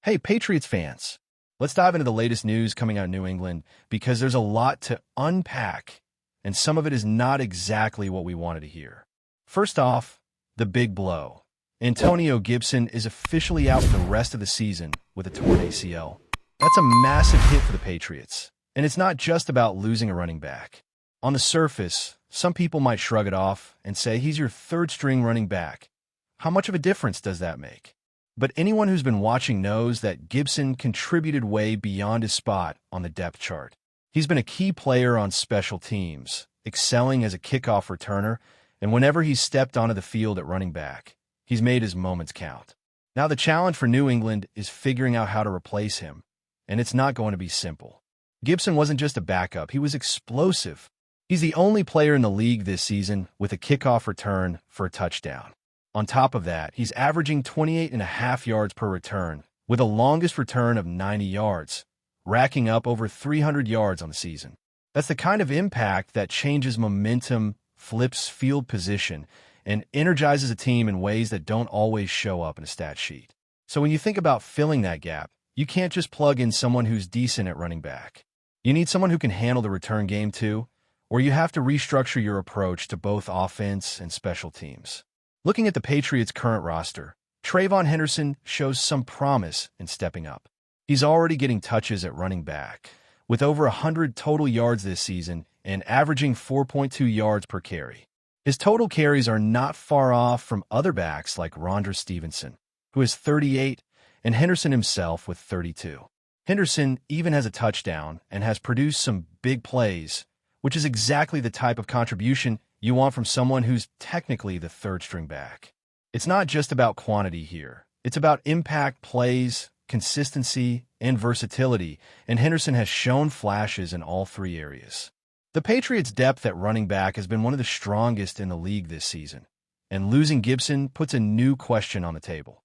Hey, Patriots fans, let's dive into the latest news coming out of New England because there's a lot to unpack, and some of it is not exactly what we wanted to hear. First off, the big blow. Antonio Gibson is officially out for the rest of the season with a torn ACL. That's a massive hit for the Patriots, and it's not just about losing a running back. On the surface, some people might shrug it off and say he's your third-string running back. How much of a difference does that make? But anyone who's been watching knows that Gibson contributed way beyond his spot on the depth chart. He's been a key player on special teams, excelling as a kickoff returner, and whenever he's stepped onto the field at running back, he's made his moments count. Now the challenge for New England is figuring out how to replace him, and it's not going to be simple. Gibson wasn't just a backup, he was explosive. He's the only player in the league this season with a kickoff return for a touchdown. On top of that, he's averaging 28.5 yards per return, with a longest return of 90 yards, racking up over 300 yards on the season. That's the kind of impact that changes momentum, flips field position, and energizes a team in ways that don't always show up in a stat sheet. So when you think about filling that gap, you can't just plug in someone who's decent at running back. You need someone who can handle the return game too, or you have to restructure your approach to both offense and special teams. Looking at the Patriots' current roster, Trayvon Henderson shows some promise in stepping up. He's already getting touches at running back, with over 100 total yards this season and averaging 4.2 yards per carry. His total carries are not far off from other backs like Rondre Stevenson, who has 38, and Henderson himself with 32. Henderson even has a touchdown and has produced some big plays, which is exactly the type of contribution you want from someone who's technically the third-string back. It's not just about quantity here. It's about impact plays, consistency, and versatility, and Henderson has shown flashes in all three areas. The Patriots' depth at running back has been one of the strongest in the league this season, and losing Gibson puts a new question on the table.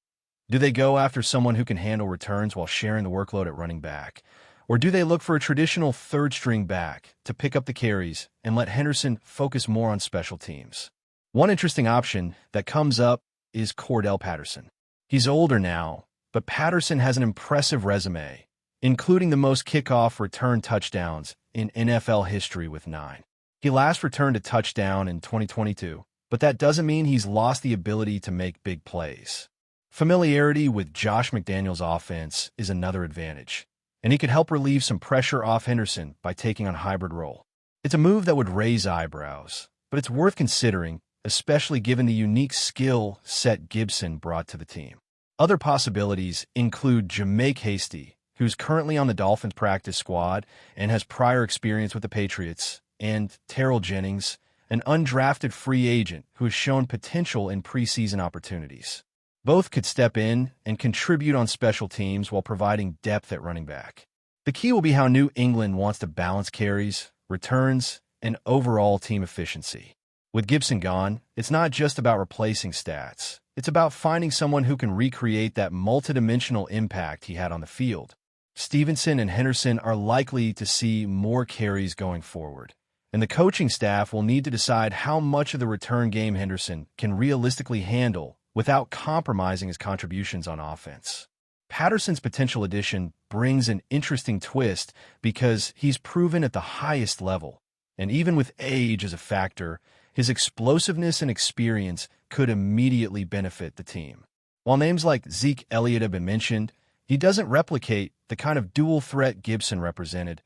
Do they go after someone who can handle returns while sharing the workload at running back? Or do they look for a traditional third-string back to pick up the carries and let Henderson focus more on special teams? One interesting option that comes up is Cordell Patterson. He's older now, but Patterson has an impressive resume, including the most kickoff return touchdowns in NFL history with 9. He last returned a touchdown in 2022, but that doesn't mean he's lost the ability to make big plays. Familiarity with Josh McDaniels' offense is another advantage, and he could help relieve some pressure off Henderson by taking on a hybrid role. It's a move that would raise eyebrows, but it's worth considering, especially given the unique skill set Gibson brought to the team. Other possibilities include Jamake Hasty, who's currently on the Dolphins practice squad and has prior experience with the Patriots, and Terrell Jennings, an undrafted free agent who has shown potential in preseason opportunities. Both could step in and contribute on special teams while providing depth at running back. The key will be how New England wants to balance carries, returns, and overall team efficiency. With Gibson gone, it's not just about replacing stats. It's about finding someone who can recreate that multidimensional impact he had on the field. Stevenson and Henderson are likely to see more carries going forward, and the coaching staff will need to decide how much of the return game Henderson can realistically handle without compromising his contributions on offense. Patterson's potential addition brings an interesting twist because he's proven at the highest level, and even with age as a factor, his explosiveness and experience could immediately benefit the team. While names like Zeke Elliott have been mentioned, he doesn't replicate the kind of dual threat Gibson represented,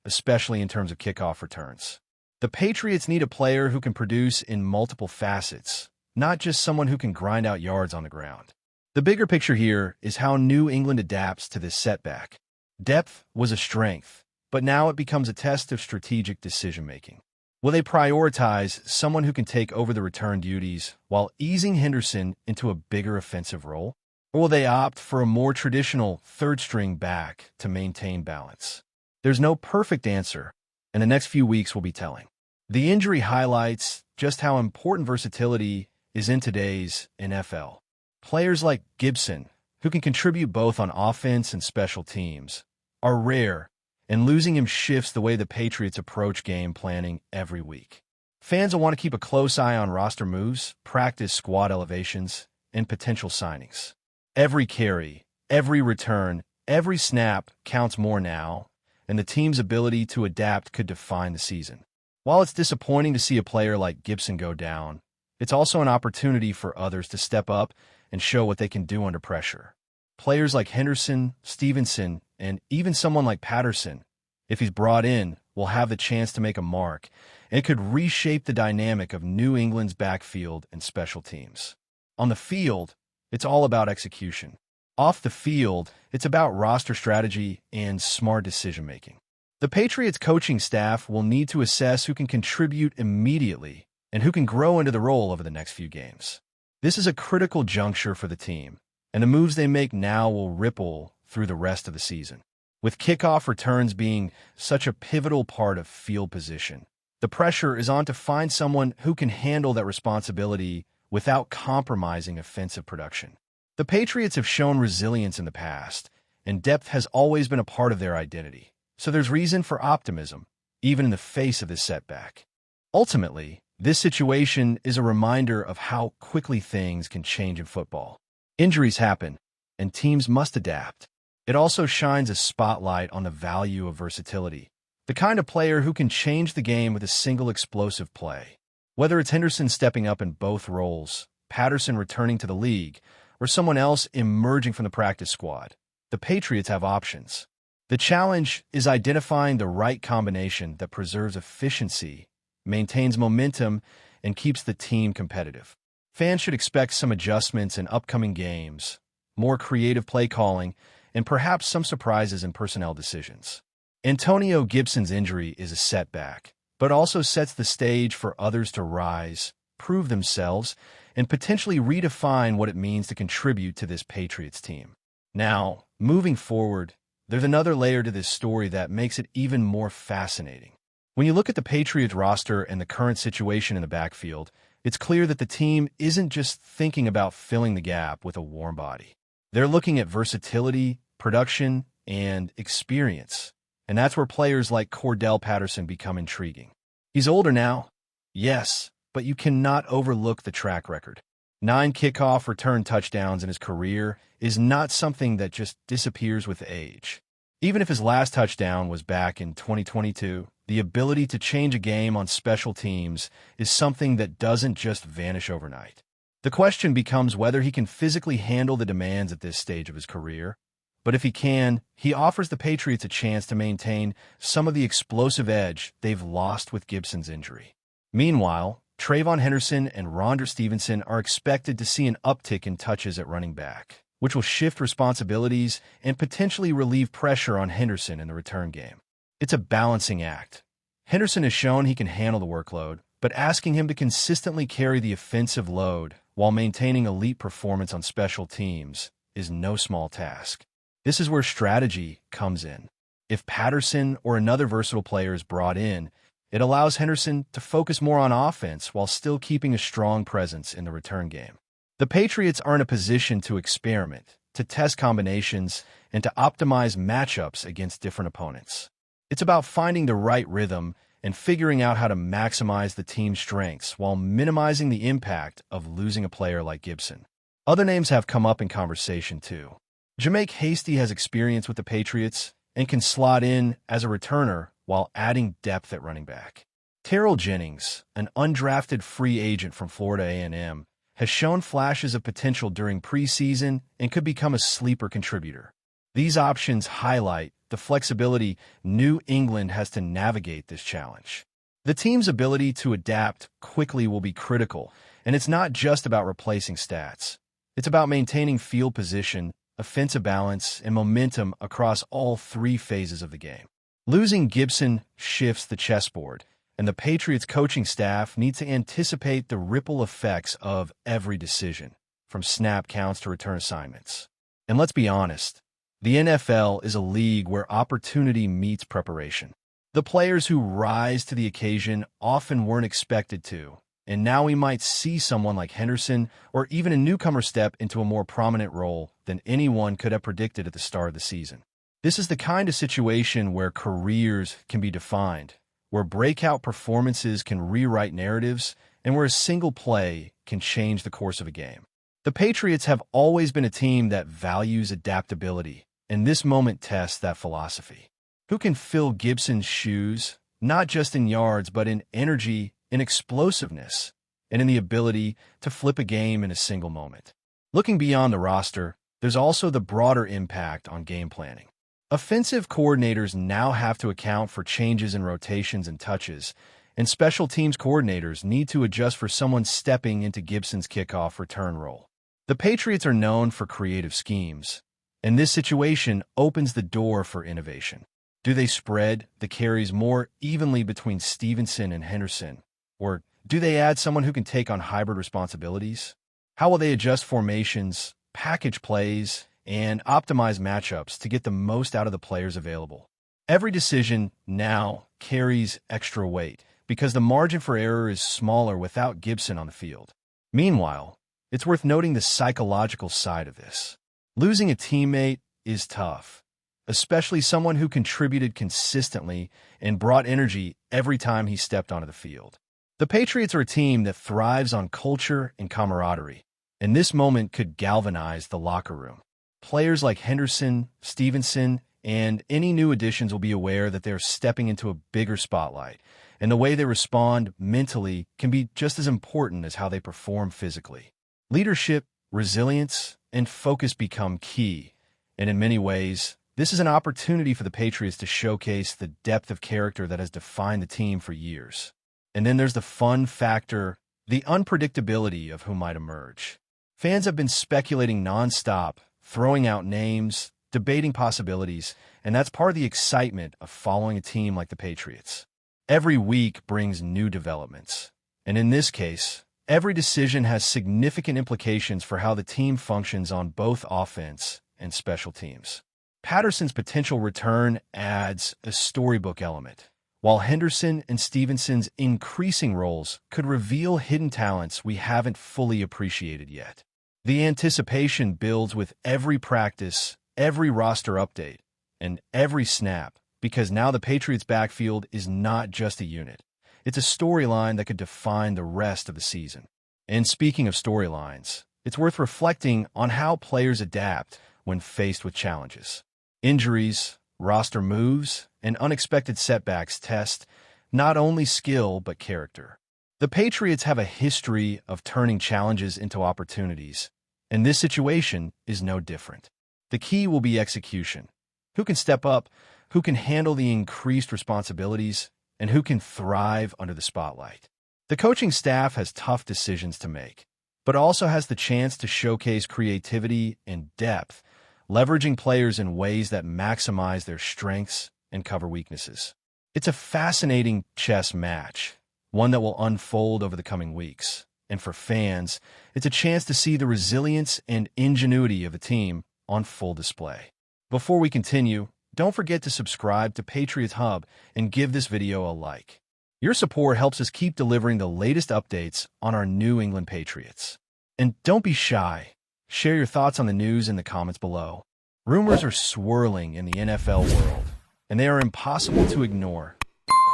especially in terms of kickoff returns. The Patriots need a player who can produce in multiple facets, not just someone who can grind out yards on the ground. The bigger picture here is how New England adapts to this setback. Depth was a strength, but now it becomes a test of strategic decision-making. Will they prioritize someone who can take over the return duties while easing Henderson into a bigger offensive role? Or will they opt for a more traditional third-string back to maintain balance? There's no perfect answer, and the next few weeks will be telling. The injury highlights just how important versatility is in today's NFL. Players like Gibson, who can contribute both on offense and special teams, are rare, and losing him shifts the way the Patriots approach game planning every week. Fans will want to keep a close eye on roster moves, practice squad elevations, and potential signings. Every carry, every return, Every snap counts more now, and the team's ability to adapt could define the season. While it's disappointing to see a player like Gibson go down, it's also an opportunity for others to step up and show what they can do under pressure. Players like Henderson, Stevenson, and even someone like Patterson, if he's brought in, will have the chance to make a mark, and it could reshape the dynamic of New England's backfield and special teams. On the field, it's all about execution. Off the field, it's about roster strategy and smart decision-making. The Patriots coaching staff will need to assess who can contribute immediately and who can grow into the role over the next few games. This is a critical juncture for the team, and the moves they make now will ripple through the rest of the season. With kickoff returns being such a pivotal part of field position, the pressure is on to find someone who can handle that responsibility without compromising offensive production. The Patriots have shown resilience in the past, and depth has always been a part of their identity, so there's reason for optimism, even in the face of this setback. Ultimately, this situation is a reminder of how quickly things can change in football. Injuries happen, and teams must adapt. It also shines a spotlight on the value of versatility, the kind of player who can change the game with a single explosive play. Whether it's Henderson stepping up in both roles, Patterson returning to the league, or someone else emerging from the practice squad, the Patriots have options. The challenge is identifying the right combination that preserves efficiency, maintains momentum, and keeps the team competitive. Fans should expect some adjustments in upcoming games, more creative play calling, and perhaps some surprises in personnel decisions. Antonio Gibson's injury is a setback, but also sets the stage for others to rise, prove themselves, and potentially redefine what it means to contribute to this Patriots team. Now, moving forward, there's another layer to this story that makes it even more fascinating. When you look at the Patriots roster and the current situation in the backfield, it's clear that the team isn't just thinking about filling the gap with a warm body. They're looking at versatility, production, and experience. And that's where players like Cordell Patterson become intriguing. He's older now, yes, but you cannot overlook the track record. 9 kickoff return touchdowns in his career is not something that just disappears with age. Even if his last touchdown was back in 2022, the ability to change a game on special teams is something that doesn't just vanish overnight. The question becomes whether he can physically handle the demands at this stage of his career. But if he can, he offers the Patriots a chance to maintain some of the explosive edge they've lost with Gibson's injury. Meanwhile, Trayvon Henderson and Rondre Stevenson are expected to see an uptick in touches at running back, which will shift responsibilities and potentially relieve pressure on Henderson in the return game. It's a balancing act. Henderson has shown he can handle the workload, but asking him to consistently carry the offensive load while maintaining elite performance on special teams is no small task. This is where strategy comes in. If Patterson or another versatile player is brought in, it allows Henderson to focus more on offense while still keeping a strong presence in the return game. The Patriots are in a position to experiment, to test combinations, and to optimize matchups against different opponents. It's about finding the right rhythm and figuring out how to maximize the team's strengths while minimizing the impact of losing a player like Gibson. Other names have come up in conversation too. Jamake Hasty has experience with the Patriots and can slot in as a returner while adding depth at running back. Terrell Jennings, an undrafted free agent from Florida A&M, has shown flashes of potential during preseason and could become a sleeper contributor. These options highlight the flexibility New England has to navigate this challenge. The team's ability to adapt quickly will be critical, and it's not just about replacing stats. It's about maintaining field position, offensive balance, and momentum across all 3 phases of the game. Losing Gibson shifts the chessboard, and the Patriots coaching staff needs to anticipate the ripple effects of every decision, from snap counts to return assignments. And let's be honest, the NFL is a league where opportunity meets preparation. The players who rise to the occasion often weren't expected to, and now we might see someone like Henderson or even a newcomer step into a more prominent role than anyone could have predicted at the start of the season. This is the kind of situation where careers can be defined, where breakout performances can rewrite narratives, and where a single play can change the course of a game. The Patriots have always been a team that values adaptability, and this moment tests that philosophy. Who can fill Gibson's shoes, not just in yards, but in energy, in explosiveness, and in the ability to flip a game in a single moment? Looking beyond the roster, there's also the broader impact on game planning. Offensive coordinators now have to account for changes in rotations and touches, and special teams coordinators need to adjust for someone stepping into Gibson's kickoff return role. The Patriots are known for creative schemes, and this situation opens the door for innovation. Do they spread the carries more evenly between Stevenson and Henderson? Or do they add someone who can take on hybrid responsibilities? How will they adjust formations, package plays, and optimize matchups to get the most out of the players available? Every decision now carries extra weight because the margin for error is smaller without Gibson on the field. Meanwhile, it's worth noting the psychological side of this. Losing a teammate is tough, especially someone who contributed consistently and brought energy every time he stepped onto the field. The Patriots are a team that thrives on culture and camaraderie, and this moment could galvanize the locker room. Players like Henderson, Stevenson, and any new additions will be aware that they're stepping into a bigger spotlight, and the way they respond mentally can be just as important as how they perform physically. Leadership, resilience, and focus become key, and in many ways, this is an opportunity for the Patriots to showcase the depth of character that has defined the team for years. And then there's the fun factor, the unpredictability of who might emerge. Fans have been speculating nonstop, throwing out names, debating possibilities, and that's part of the excitement of following a team like the Patriots. Every week brings new developments, and in this case, every decision has significant implications for how the team functions on both offense and special teams. Patterson's potential return adds a storybook element, while Henderson and Stevenson's increasing roles could reveal hidden talents we haven't fully appreciated yet. The anticipation builds with every practice, every roster update, and every snap, because now the Patriots' backfield is not just a unit. It's a storyline that could define the rest of the season. And speaking of storylines, it's worth reflecting on how players adapt when faced with challenges. Injuries, roster moves, and unexpected setbacks test not only skill but character. The Patriots have a history of turning challenges into opportunities, and this situation is no different. The key will be execution. Who can step up, who can handle the increased responsibilities, and who can thrive under the spotlight. The coaching staff has tough decisions to make, but also has the chance to showcase creativity and depth, leveraging players in ways that maximize their strengths and cover weaknesses. It's a fascinating chess match, one that will unfold over the coming weeks. And for fans, it's a chance to see the resilience and ingenuity of the team on full display. Before we continue, don't forget to subscribe to Patriots Hub and give this video a like. Your support helps us keep delivering the latest updates on our New England Patriots. And don't be shy. Share your thoughts on the news in the comments below. Rumors are swirling in the NFL world, and they are impossible to ignore.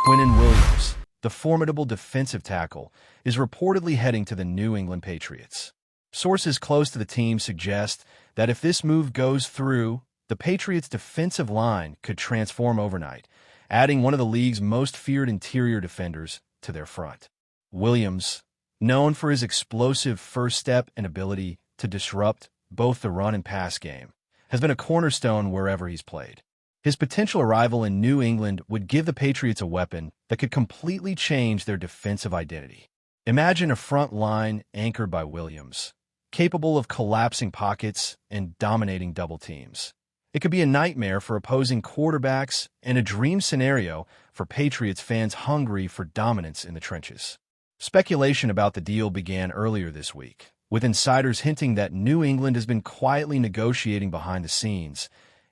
Quinnen Williams, the formidable defensive tackle, is reportedly heading to the New England Patriots. Sources close to the team suggest that if this move goes through, the Patriots' defensive line could transform overnight, adding one of the league's most feared interior defenders to their front. Williams, known for his explosive first step and ability to disrupt both the run and pass game, has been a cornerstone wherever he's played. His potential arrival in New England would give the Patriots a weapon that could completely change their defensive identity. Imagine a front line anchored by Williams, capable of collapsing pockets and dominating double teams. It could be a nightmare for opposing quarterbacks and a dream scenario for Patriots fans hungry for dominance in the trenches. Speculation about the deal began earlier this week, with insiders hinting that New England has been quietly negotiating behind the scenes,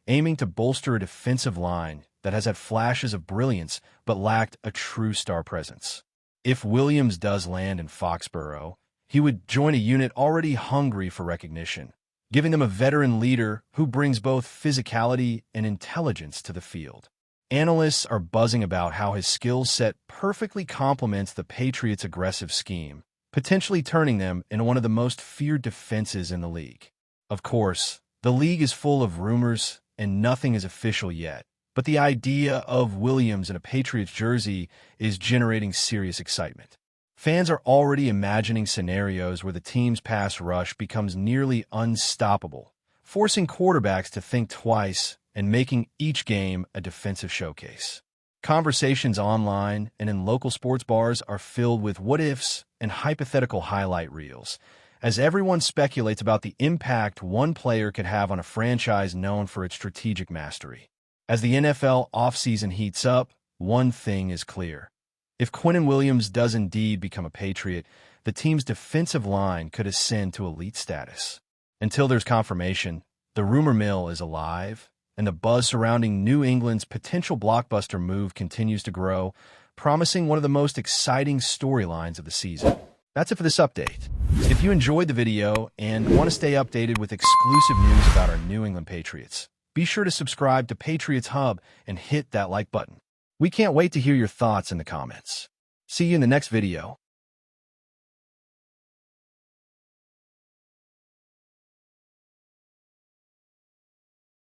aiming to bolster a defensive line that has had flashes of brilliance but lacked a true star presence. If Williams does land in Foxborough, he would join a unit already hungry for recognition, giving them a veteran leader who brings both physicality and intelligence to the field. Analysts are buzzing about how his skill set perfectly complements the Patriots' aggressive scheme, potentially turning them into one of the most feared defenses in the league. Of course, the league is full of rumors and nothing is official yet. But the idea of Williams in a Patriots jersey is generating serious excitement. Fans are already imagining scenarios where the team's pass rush becomes nearly unstoppable, forcing quarterbacks to think twice and making each game a defensive showcase. Conversations online and in local sports bars are filled with what-ifs and hypothetical highlight reels, as everyone speculates about the impact one player could have on a franchise known for its strategic mastery. As the NFL offseason heats up, one thing is clear. If Quinnen Williams does indeed become a Patriot, the team's defensive line could ascend to elite status. Until there's confirmation, the rumor mill is alive, and the buzz surrounding New England's potential blockbuster move continues to grow, promising one of the most exciting storylines of the season. That's it for this update. If you enjoyed the video and want to stay updated with exclusive news about our New England Patriots, be sure to subscribe to Patriots Hub and hit that like button. We can't wait to hear your thoughts in the comments. See you in the next video.